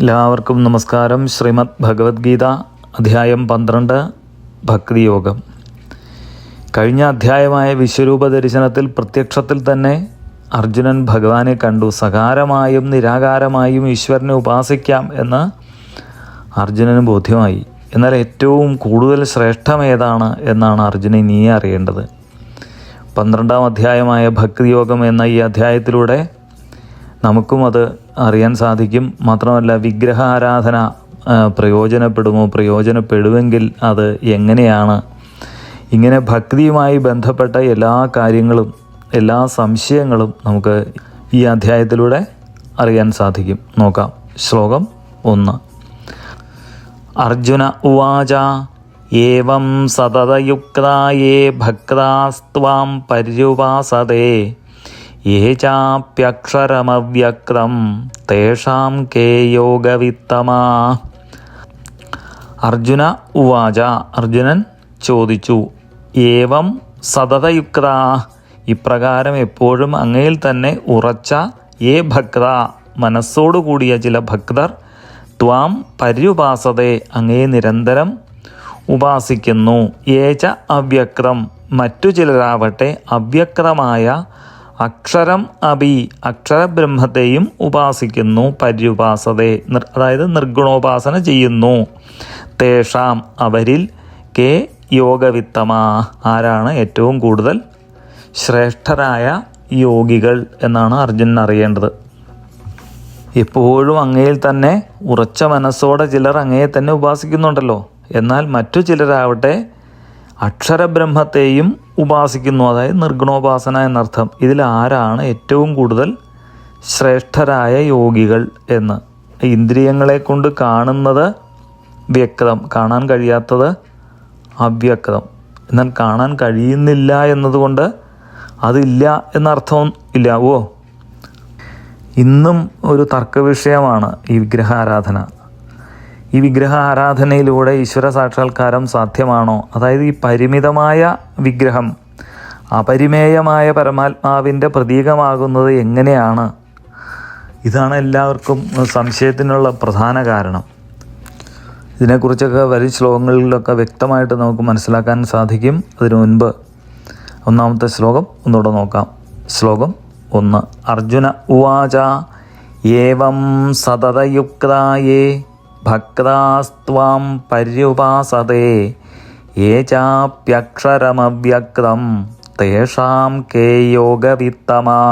എല്ലാവർക്കും നമസ്കാരം. ശ്രീമദ് ഭഗവത്ഗീത അധ്യായം 12 ഭക്തിയോഗം. കഴിഞ്ഞ അധ്യായമായ വിശ്വരൂപ ദർശനത്തിൽ പ്രത്യക്ഷത്തിൽ തന്നെ അർജുനൻ ഭഗവാനെ കണ്ടു. സകാരമായും നിരാകാരമായും ഈശ്വരനെ ഉപാസിക്കാം എന്ന് അർജുനന് ബോധ്യമായി. എന്നാൽ ഏറ്റവും കൂടുതൽ ശ്രേഷ്ഠം ഏതാണ് എന്നാണ് അർജുനൻ ഇനി അറിയേണ്ടത്. 12ാം അധ്യായമായ ഭക്തിയോഗം എന്ന ഈ അധ്യായത്തിലൂടെ നമുക്കും അത് അറിയാൻ സാധിക്കും. മാത്രമല്ല, വിഗ്രഹ ആരാധന പ്രയോജനപ്പെടുമെങ്കിൽ അത് എങ്ങനെയാണ്, ഇങ്ങനെ ഭക്തിയുമായി ബന്ധപ്പെട്ട എല്ലാ കാര്യങ്ങളും എല്ലാ സംശയങ്ങളും നമുക്ക് ഈ അധ്യായത്തിലൂടെ അറിയാൻ സാധിക്കും. നോക്കാം. ശ്ലോകം 1. അർജുന ഉവാച ഏവം സതതയുക്തായേ ഭക്താസ്ത്വാം പര്യുപാസതേ യേ ചാപ്യക്ഷരമവ്യക്തം തേഷാം കേ യോഗവിത്തമാ. അർജുന ഉവാച, അർജുനൻ ചോദിച്ചു. ഏവം സതതയുക്ത, ഇപ്രകാരം എപ്പോഴും അങ്ങയിൽ തന്നെ ഉറച്ച യേ ഭക്ത, മനസ്സോടുകൂടിയ ചില ഭക്തർ, ത്വാം പര്യുപാസതേ, അങ്ങയെ നിരന്തരം ഉപാസിക്കുന്നു. യേച അവ്യക്തം, മറ്റു ചിലരാവട്ടെ അവ്യക്തമായ അക്ഷരം അഭി, അക്ഷരബ്രഹ്മത്തെയും ഉപാസിക്കുന്നു. പര്യുപാസതേ, അതായത് നിർഗുണോപാസന ചെയ്യുന്നു. തേഷാം, അവരിൽ, കേ യോഗവിത്തമാ, ആരാണ് ഏറ്റവും കൂടുതൽ ശ്രേഷ്ഠരായ യോഗികൾ എന്നാണ് അർജുനൻ അറിയേണ്ടത്. എപ്പോഴും അങ്ങയിൽ തന്നെ ഉറച്ച മനസ്സോടെ ചിലർ അങ്ങയെ തന്നെ ഉപാസിക്കുന്നുണ്ടല്ലോ. എന്നാൽ മറ്റു ചിലരാവട്ടെ അക്ഷരബ്രഹ്മത്തെയും ഉപാസിക്കുന്നു, അതായത് നിർഗുണോപാസന എന്നർത്ഥം. ഇതിൽ ആരാണ് ഏറ്റവും കൂടുതൽ ശ്രേഷ്ഠരായ യോഗികൾ എന്ന്. ഇന്ദ്രിയങ്ങളെ കൊണ്ട് കാണുന്നത് വ്യക്തം, കാണാൻ കഴിയാത്തത് അവ്യക്തം. എന്നാൽ കാണാൻ കഴിയുന്നില്ല എന്നതുകൊണ്ട് അതില്ല എന്നർത്ഥം ഇല്ലാവോ? ഇന്നും ഒരു തർക്ക വിഷയമാണ് ഈ വിഗ്രഹാരാധന. ഈ വിഗ്രഹ ആരാധനയിലൂടെ ഈശ്വര സാക്ഷാത്കാരം സാധ്യമാണോ? അതായത് ഈ പരിമിതമായ വിഗ്രഹം അപരിമേയമായ പരമാത്മാവിൻ്റെ പ്രതീകമാകുന്നത് എങ്ങനെയാണ്? ഇതാണ് എല്ലാവർക്കും സംശയത്തിനുള്ള പ്രധാന കാരണം. ഇതിനെക്കുറിച്ചൊക്കെ വരും ശ്ലോകങ്ങളിലൊക്കെ വ്യക്തമായിട്ട് നമുക്ക് മനസ്സിലാക്കാൻ സാധിക്കും. അതിനു മുൻപ് ഒന്നാമത്തെ ശ്ലോകം ഒന്നുകൂടെ നോക്കാം. ശ്ലോകം 1. അർജുന ഉവാച ഏവം സതതയുക്തായേ ഭക്താസ്ത്വാം പര്യുപാസതേ യേ ചാപ്യക്ഷരമവ്യക്തം തേഷാം കേ യോഗവിത്തമാ.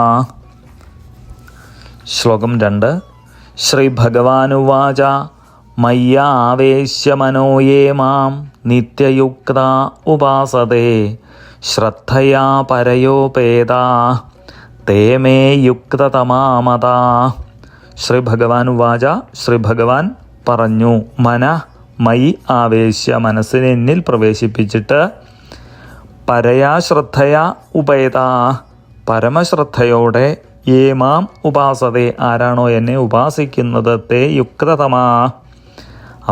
ശ്ലോകം 2. ശ്രീ ഭഗവാനുവാച മയ്യാവേശ്യ മനോ യേ മാം നിത്യയുക്താ ഉപാസതേ ശ്രദ്ധയാ പരയോപേതാ തേ മേ യുക്തതമാമതാ. ശ്രീ ഭഗവാനുവാച, ശ്രീ ഭഗവാൻ പറഞ്ഞു. മയി ആവേശ്യ, മനസ്സിനെ എന്നിൽ പ്രവേശിപ്പിച്ചിട്ട്, പരയാ ശ്രദ്ധയാ ഉപേതാ, പരമശ്രദ്ധയോടെ, ഏമാം ഉപാസതേ, ആരാണോ എന്നെ ഉപാസിക്കുന്നത്, തേ യുക്തതമാ,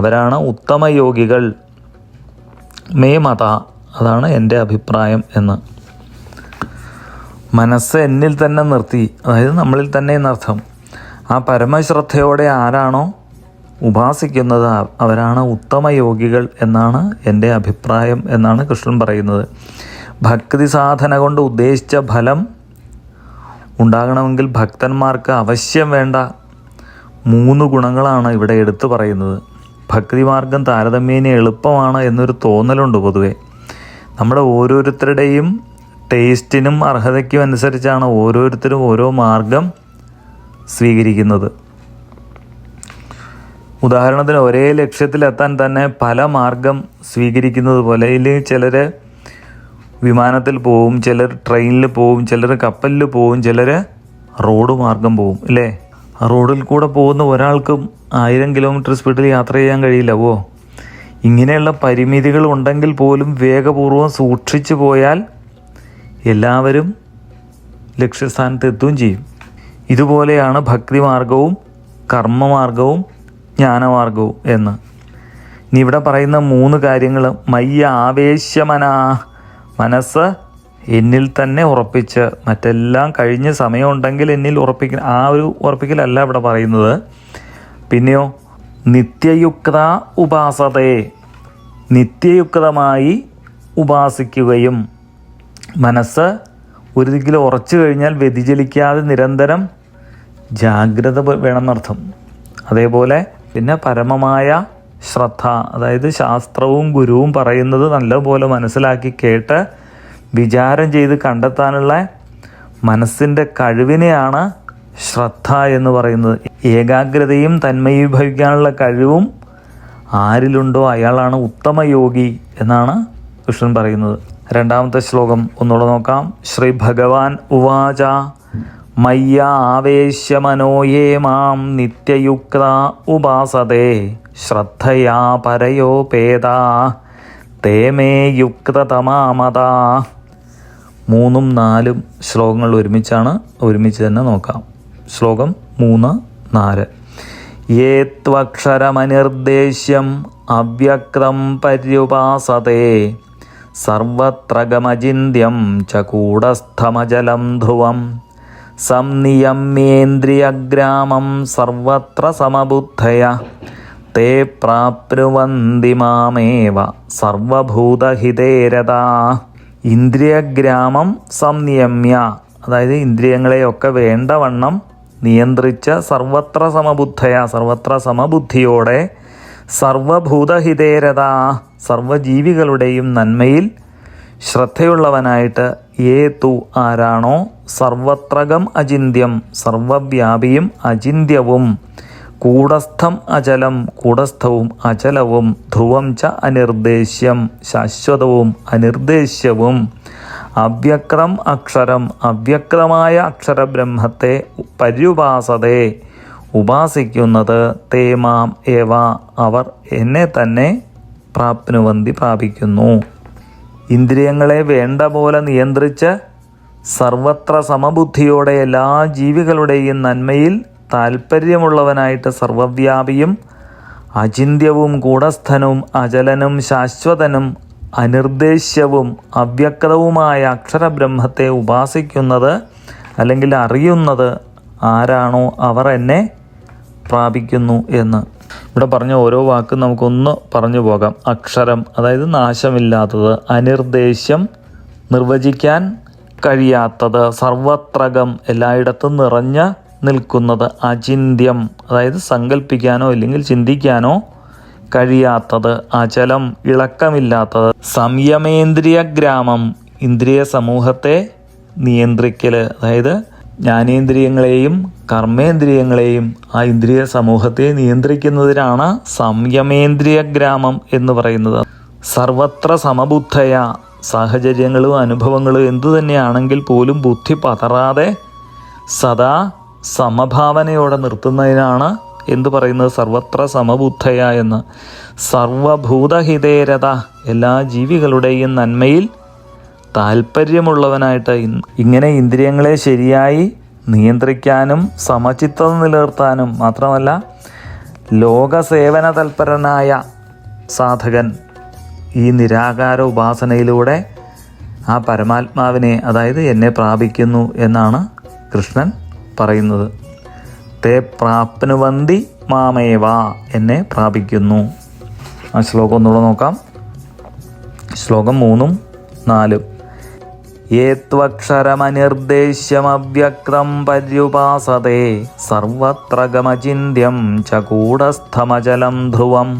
അവരാണ് ഉത്തമയോഗികൾ, മേ മത, അതാണ് എൻ്റെ അഭിപ്രായം എന്ന്. മനസ്സ് എന്നിൽ തന്നെ നിർത്തി, അതായത് നമ്മളിൽ തന്നെ എന്നർത്ഥം. ആ പരമശ്രദ്ധയോടെ ആരാണോ ഉപാസിക്കുന്നത് അവരാണ് ഉത്തമയോഗികൾ എന്നാണ് എൻ്റെ അഭിപ്രായം എന്നാണ് കൃഷ്ണൻ പറയുന്നത്. ഭക്തി സാധന കൊണ്ട് ഉദ്ദേശിച്ച ഫലം ഉണ്ടാകണമെങ്കിൽ ഭക്തന്മാർക്ക് അവശ്യം വേണ്ട 3 ഗുണങ്ങളാണ് ഇവിടെ എടുത്തു പറയുന്നത്. ഭക്തിമാർഗം താരതമ്യേന എളുപ്പമാണ് എന്നൊരു തോന്നലുണ്ട് പൊതുവെ. നമ്മുടെ ഓരോരുത്തരുടെയും ടേസ്റ്റിനും അർഹതയ്ക്കും അനുസരിച്ചാണ് ഓരോരുത്തരും ഓരോ മാർഗം സ്വീകരിക്കുന്നത്. ഉദാഹരണത്തിന്, ഒരേ ലക്ഷ്യത്തിലെത്താൻ തന്നെ പല മാർഗം സ്വീകരിക്കുന്നത് പോലെ, ഇല്ലെങ്കിൽ ചിലർ വിമാനത്തിൽ പോവും, ചിലർ ട്രെയിനിൽ പോവും, ചിലർ കപ്പലിൽ പോവും, ചിലർ റോഡ് മാർഗം പോവും, അല്ലേ? റോഡിൽ കൂടെ പോകുന്ന ഒരാൾക്കും 1000 കിലോമീറ്റർ സ്പീഡിൽ യാത്ര ചെയ്യാൻ കഴിയില്ലവോ? ഇങ്ങനെയുള്ള പരിമിതികൾ ഉണ്ടെങ്കിൽ പോലും വേഗപൂർവ്വം സൂക്ഷിച്ചു പോയാൽ എല്ലാവരും ലക്ഷ്യസ്ഥാനത്ത് എത്തുകയും ചെയ്യും. ഇതുപോലെയാണ് ഭക്തിമാർഗവും കർമ്മമാർഗവും ജ്ഞാനമാർഗവും എന്ന്. ഇനി ഇവിടെ പറയുന്ന 3 കാര്യങ്ങൾ, മയ്യ ആവേശ്യമനാ, മനസ്സ് എന്നിൽ തന്നെ ഉറപ്പിച്ച്, മറ്റെല്ലാം കഴിഞ്ഞ് സമയമുണ്ടെങ്കിൽ എന്നിൽ ഉറപ്പിക്കൽ, ആ ഒരു ഉറപ്പിക്കലല്ല ഇവിടെ പറയുന്നത്. പിന്നെയോ നിത്യയുക്ത ഉപാസതേ, നിത്യയുക്തമായി ഉപാസിക്കുകയും, മനസ്സ് ഒരു ദിക്കിൽ ഉറച്ചു കഴിഞ്ഞാൽ വ്യതിചലിക്കാതെ നിരന്തരം ജാഗ്രത വേണമെന്നർത്ഥം. അതേപോലെ പിന്നെ പരമമായ ശ്രദ്ധ, അതായത് ശാസ്ത്രവും ഗുരുവും പറയുന്നത് നല്ലപോലെ മനസ്സിലാക്കി കേട്ട് വിചാരം ചെയ്ത് കണ്ടെത്താനുള്ള മനസ്സിൻ്റെ കഴിവിനെയാണ് ശ്രദ്ധ എന്ന് പറയുന്നത്. ഏകാഗ്രതയും തന്മയീഭവിക്കാനുള്ള കഴിവും ആരിലുണ്ടോ അയാളാണ് ഉത്തമയോഗി എന്നാണ് കൃഷ്ണൻ പറയുന്നത്. രണ്ടാമത്തെ ശ്ലോകം ഒന്നുകൂടെ നോക്കാം. ശ്രീ ഭഗവാൻ ഉവാച മയ്യ ആവേശ്യ മനോയേ മാം നിത്യയുക്ത ഉപാസതേ ശ്രദ്ധയാ പരയോപേതാ തേ മേ യുക്തതമാമതാ. 3ഉം 4ഉം ശ്ലോകങ്ങൾ ഒരുമിച്ച് തന്നെ നോക്കാം. ശ്ലോകം 3, 4. യേ ത്വക്ഷരമനിർദ്ദേശ്യം അവ്യക്തം പര്യുപാസതേ സർവത്രഗമചിന്യം ച കൂടസ്ഥമജലം ധ്രുവം സംനിയമ്യേന്ദ്രിയഗ്രാമം സർവത്ര സമബുദ്ധയ തേ പ്രാപ്നുവന്തി മാമേവ സർവഭൂതഹിതേ രതാ. ഇന്ദ്രിയഗ്രാമം സംനിയമ്യ, അതായത് ഇന്ദ്രിയങ്ങളെയൊക്കെ വേണ്ടവണ്ണം നിയന്ത്രിച്ച സർവത്ര സമബുദ്ധയ, സർവത്ര സമബുദ്ധിയോടെ സർവഭൂതഹിതേരത, സർവജീവികളുടെയും നന്മയിൽ ശ്രദ്ധയുള്ളവനായിട്ട് യേ തു ആരാണോ സർവത്രകം അചിന്യം സർവവ്യാപിയും അചിന്യവും കൂടസ്ഥം അചലം കൂടസ്ഥവും അചലവും ധ്രുവം ച അനിർദ്ദേശ്യം ശാശ്വതവും അനിർദ്ദേശ്യവും അവ്യക്തം അക്ഷരം അവ്യക്തമായ അക്ഷരബ്രഹ്മത്തെ പര്യുപാസതേ ഉപാസിക്കുന്നത് തേ മാം ഏവ അവർ എന്നെ തന്നെ പ്രാപ്നുവന്തി പ്രാപിക്കുന്നു. ഇന്ദ്രിയങ്ങളെ വേണ്ട പോലെ നിയന്ത്രിച്ച് സർവത്ര സമബുദ്ധിയോടെ എല്ലാ ജീവികളുടെയും നന്മയിൽ താൽപ്പര്യമുള്ളവനായിട്ട് സർവവ്യാപിയും അചിന്യവും കൂടസ്ഥനും അചലനും ശാശ്വതനും അനിർദ്ദേശ്യവും അവ്യക്തവുമായ അക്ഷരബ്രഹ്മത്തെ ഉപാസിക്കുന്നത് അല്ലെങ്കിൽ അറിയുന്നത് ആരാണോ അവർ എന്നെ പ്രാപിക്കുന്നു എന്ന്. ഇവിടെ പറഞ്ഞ ഓരോ വാക്കും നമുക്കൊന്ന് പറഞ്ഞു പോകാം. അക്ഷരം, അതായത് നാശമില്ലാത്തത്. അനിർദ്ദേശ്യം, നിർവചിക്കാൻ കഴിയാത്തത്. സർവത്രകം, എല്ലായിടത്തും നിറഞ്ഞ നിൽക്കുന്നത്. അചിന്യം, അതായത് സങ്കല്പിക്കാനോ അല്ലെങ്കിൽ ചിന്തിക്കാനോ കഴിയാത്തത്. അചലം, ഇളക്കമില്ലാത്തത്. സംയമേന്ദ്രിയഗ്രാമം, ഇന്ദ്രിയ സമൂഹത്തെ നിയന്ത്രിക്കൽ, അതായത് ജ്ഞാനേന്ദ്രിയങ്ങളെയും കർമ്മേന്ദ്രിയങ്ങളെയും ആ ഇന്ദ്രിയ സമൂഹത്തെ നിയന്ത്രിക്കുന്നതിനാണ് സംയമേന്ദ്രിയഗ്രാമം എന്ന് പറയുന്നത്. സർവത്ര സമബുദ്ധയ, സാഹചര്യങ്ങളും അനുഭവങ്ങളും എന്തു തന്നെയാണെങ്കിൽ പോലും ബുദ്ധി പതറാതെ സദാ സമഭാവനയോടെ നിർത്തുന്നതിനാണ് എന്തു പറയുന്നത്, സർവത്ര സമബുദ്ധയ എന്ന്. സർവഭൂതഹിതേരത, എല്ലാ ജീവികളുടെയും നന്മയിൽ താൽപ്പര്യമുള്ളവനായിട്ട്. ഇങ്ങനെ ഇന്ദ്രിയങ്ങളെ ശരിയായി നിയന്ത്രിക്കാനും സമചിത്തത നിലനിർത്താനും മാത്രമല്ല ലോകസേവന തൽപരനായ സാധകൻ ഈ നിരാകാര ഉപാസനയിലൂടെ ആ പരമാത്മാവിനെ, അതായത് എന്നെ പ്രാപിക്കുന്നു എന്നാണ് കൃഷ്ണൻ പറയുന്നത്. തേ പ്രാപ്നുവന്തി മാമേവ, എന്നെ പ്രാപിക്കുന്നു. ആ ശ്ലോകം ഒന്നുകൂടെ നോക്കാം. ശ്ലോകം 3ഉം 4ഉം. യേ ത്വക്ഷരമനിർദ്ദേശ്യമവ്യക്തം പര്യുപാസതേ സർവത്രഗമചിന്യം ച കൂടസ്ഥമചലം ധ്രുവം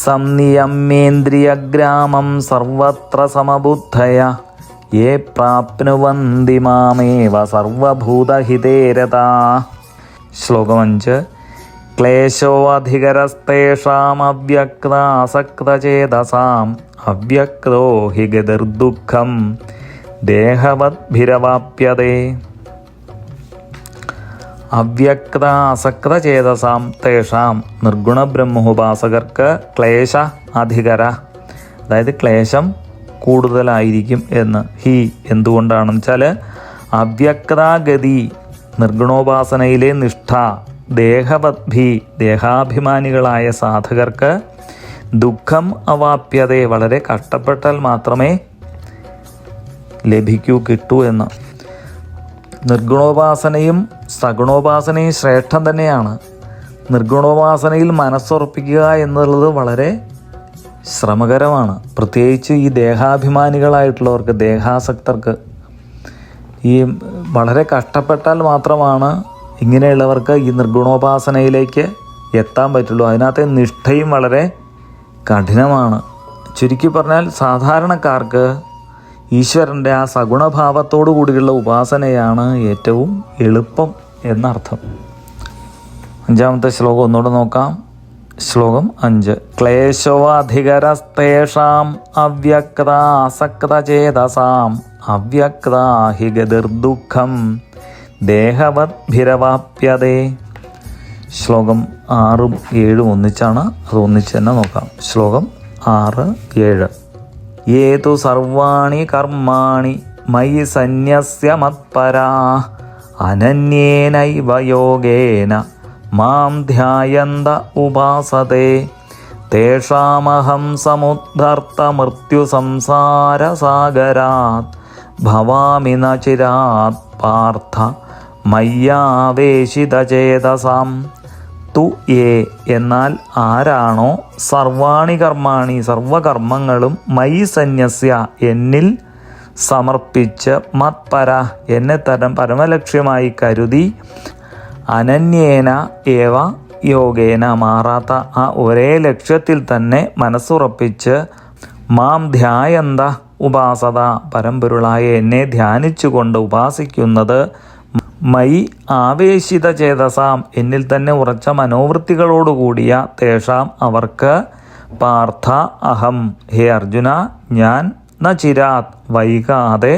സംനിയമ്യേന്ദ്രിയഗ്രാമം സർവത്ര സമബുദ്ധയ യേ പ്രാപ്നുവന്തി മാമേവ സർവഭൂതഹിതേ രതാ. ശ്ലോകം 5. ക്ലേശോ അധികരസ്തേഷാം അവ്യക്താസക്തചേതസാം അവ്യക്തോ ഹി ഗതിർദുഃഖം ദേഹവദ്ഭിരവാപ്യതേ. അവ്യക്താസക്തചേതസാം തേഷാം, നിർഗുണ ബ്രഹ്മോപാസകർക്ക് ക്ലേശ അധികര, അതായത് ക്ലേശം കൂടുതലായിരിക്കും എന്ന്. ഹി, എന്തുകൊണ്ടാണെന്ന് വെച്ചാൽ അവ്യക്താഗതി, നിർഗുണോപാസനയിലെ നിഷ്ഠ, ദേഹവദ്ഭി, ദേഹാഭിമാനികളായ സാധകർക്ക് ദുഃഖം അവാപ്യതേ, വളരെ കഷ്ടപ്പെട്ടാൽ മാത്രമേ ലഭിക്കൂ, കിട്ടൂ എന്ന്. നിർഗുണോപാസനയും സഗുണോപാസനയും ശ്രേഷ്ഠം തന്നെയാണ്. നിർഗുണോപാസനയിൽ മനസ്സുറപ്പിക്കുക എന്നുള്ളത് വളരെ ശ്രമകരമാണ്. പ്രത്യേകിച്ച് ഈ ദേഹാഭിമാനികളായിട്ടുള്ളവർക്ക്, ദേഹാസക്തർക്ക് ഈ വളരെ കഷ്ടപ്പെട്ടാൽ മാത്രമാണ് ഇങ്ങനെയുള്ളവർക്ക് ഈ നിർഗുണോപാസനയിലേക്ക് എത്താൻ പറ്റുള്ളൂ. അതിനകത്തെ നിഷ്ഠയും വളരെ കഠിനമാണ്. ചുരുക്കി പറഞ്ഞാൽ സാധാരണക്കാർക്ക് ഈശ്വരൻ്റെ ആ സഗുണഭാവത്തോടു കൂടിയുള്ള ഉപാസനയാണ് ഏറ്റവും എളുപ്പം എന്നർത്ഥം. 5-ാമത്തെ ശ്ലോകം ഒന്നുകൂടെ നോക്കാം. ശ്ലോകം 5. ക്ലേശോധികരസ്തേഷാം അവ്യക്താസക്തചേതസാം അവ്യക്താഹി ഗതിർദുഃഖം ദേഹവദ്ഭിരവാപ്യതേ. ശ്ലോകം 6ഉം 7ഉം ഒന്നിച്ചാണ്, അത് ഒന്നിച്ച് തന്നെ നോക്കാം. ശ്ലോകം 6, 7. യേതു സർവാണി കർമാണി മയി സന്യസ്യ മത്പരാ അനന്യേനൈവ യോഗേന മാം ധ്യായന്ത ഉപാസതേ തേഷാമഹം സമുദ്ധർത്ത മൃത്യു സംസാരസാഗരാത് ഭവാമി ന ചിരാത് പാർത്ഥ മയ്യാവേശിതചേതസാം. തു യേ എന്നാൽ ആരാണോ സർവാണി കർമാണി സർവകർമ്മങ്ങളും മയി സന്യസ്യ എന്നിൽ സമർപ്പിച്ച് മത്പര എന്നെ തരം പരമലക്ഷ്യമായി കരുതി അനന്യേന ഏവ യോഗേന മാറാത്ത ആ ഒരേ ലക്ഷ്യത്തിൽ തന്നെ മനസ്സുറപ്പിച്ച് മാം ധ്യായന്ത ഉപാസത പരമ്പൊരുളായ എന്നെ ധ്യാനിച്ചുകൊണ്ട് ഉപാസിക്കുന്നത് മയി ആവേശിത ചേതസാം എന്നിൽ തന്നെ ഉറച്ച മനോവൃത്തികളോടുകൂടിയ തേഷാം അവർക്ക് പാർത്ഥ അഹം ഹേ അർജുന ഞാൻ ന ചിരാത് വൈകാതെ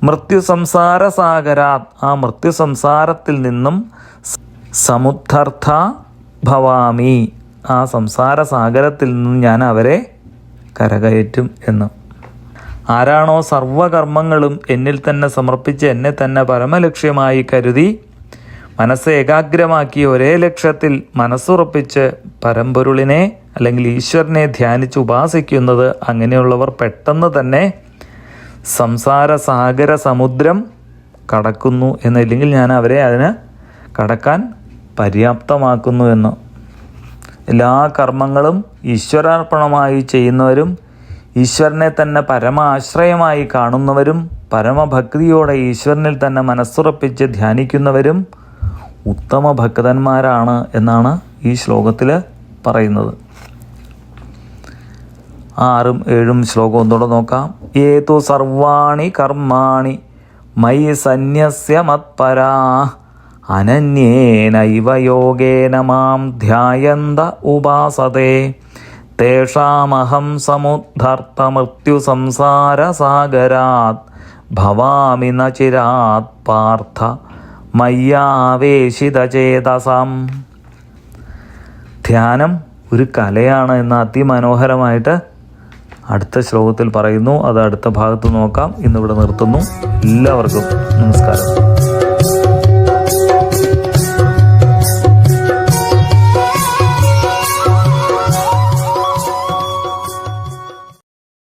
മൃത്യു സംസാരസാഗരാത് ആ മൃത്യു സംസാരത്തിൽ നിന്നും സമുദ്ധർത്ഥ ഭവാമി ആ സംസാര സാഗരത്തിൽ നിന്നും ഞാൻ അവരെ കരകയറ്റും എന്ന്. ആരാണോ സർവകർമ്മങ്ങളും എന്നിൽ തന്നെ സമർപ്പിച്ച് എന്നെ തന്നെ പരമലക്ഷ്യമായി കരുതി മനസ്സ് ഏകാഗ്രമാക്കി ഒരേ ലക്ഷ്യത്തിൽ മനസ്സുറപ്പിച്ച് പരമ്പൊരുളിനെ അല്ലെങ്കിൽ ഈശ്വരനെ ധ്യാനിച്ച് ഉപാസിക്കുന്നത്, അങ്ങനെയുള്ളവർ പെട്ടെന്ന് തന്നെ സംസാര സാഗര സമുദ്രം കടക്കുന്നു എന്നില്ലെങ്കിൽ ഞാൻ അവരെ അതിന് കടക്കാൻ പര്യാപ്തമാക്കുന്നു എന്ന്. എല്ലാ കർമ്മങ്ങളും ഈശ്വരാർപ്പണമായി ചെയ്യുന്നവരും ഈശ്വരനെ തന്നെ പരമാശ്രയമായി കാണുന്നവരും പരമഭക്തിയോടെ ഈശ്വരനിൽ തന്നെ മനസ്സുറപ്പിച്ച് ധ്യാനിക്കുന്നവരും ഉത്തമ ഭക്തന്മാരാണ് എന്നാണ് ഈ ശ്ലോകത്തിൽ പറയുന്നത്. 6ഉം 7ഉം ശ്ലോകം ഒന്നുകൂടെ നോക്കാം. ഏതു സർവാണി കർമാണി മയി സന്യസ്യ മത്പരാ അനന്യേനൈവ യോഗേന മാം ധ്യായന്ത ഉപാസതേ തേഷാമഹം സമുദ്ധർത്ത മൃത്യു സംസാരസാഗരാത് ഭവാമി ന ചിരാത് പാർത്ഥ മയ്യാവേശിതചേതസാം. ധ്യാനം ഒരു കലയാണ് എന്ന് അതിമനോഹരമായിട്ട് അടുത്ത ശ്ലോകത്തിൽ പറയുന്നു. അത് അടുത്ത ഭാഗത്ത് നോക്കാം. ഇന്നിവിടെ നിർത്തുന്നു. എല്ലാവർക്കും നമസ്കാരം.